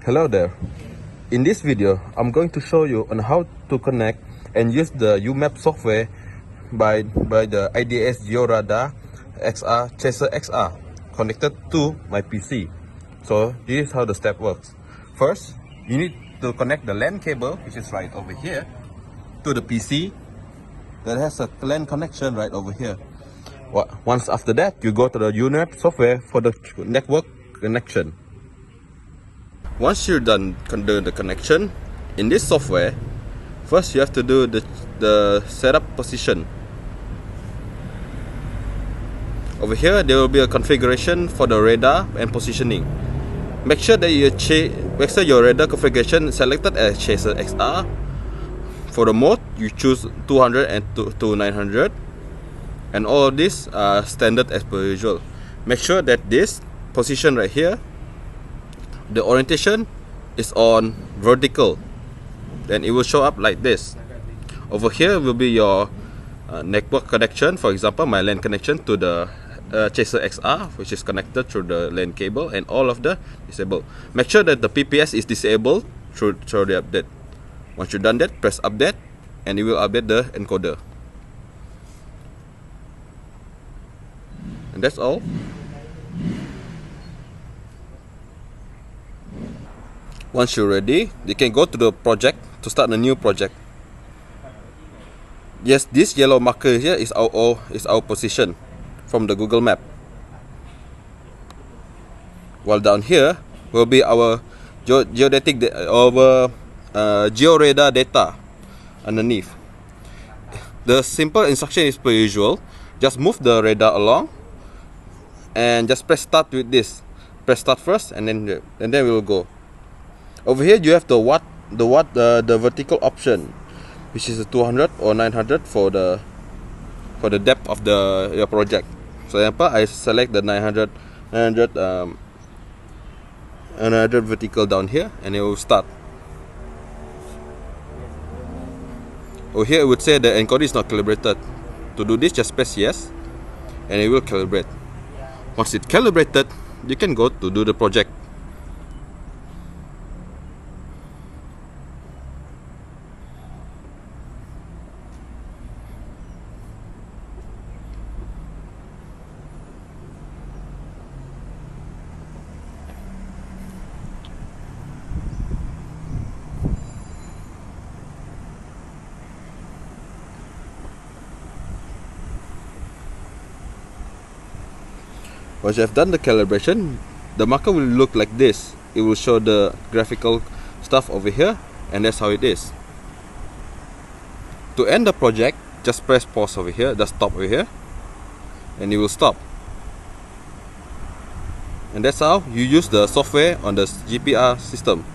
Hello there. In this video, I'm going to show you on how to connect and use the uMap software by the IDS GeoRadar XR Chaser XR connected to my PC. So this is how the step works. First, you need to connect the LAN cable, which is right over here, to the PC that has a LAN connection right over here. Once after that, you go to the uNEXT software for the network connection. Once you're done doing the connection, in this software, first you have to do the setup position. Over here, there will be a configuration for the radar and positioning. Make sure that your radar configuration is selected as Chaser XR. For the mode, you choose 200 and to 900, and all of these are standard as per usual. Make sure that this position right here, the orientation is on vertical, then it will show up like this. Over here will be your network connection. For example, my LAN connection to the Chaser XR, which is connected through the LAN cable, and all of the disabled. Make sure that the PPS is disabled through the update. Once you've done that, press update, and it will update the encoder. And that's all. Once you're ready, you can go to the project to start a new project. Yes, this yellow marker here is our position from the Google Map. While down here will be our geodetic GeoRadar data underneath. The simple instruction is per usual. Just move the radar along and just press start with this. Press start first, and then we will go. Over here you have the vertical option, which is a 200 or 900 for the depth of your project. So example, I select the 900 vertical down here, and it will start. Over here it would say the encoder is not calibrated. To do this, just press yes, and it will calibrate. Once it's calibrated, you can go to do the project. Once you have done the calibration, the marker will look like this. It will show the graphical stuff over here, and that's how it is. To end the project, just press pause over here, just stop over here, and it will stop. And that's how you use the software on the GPR system.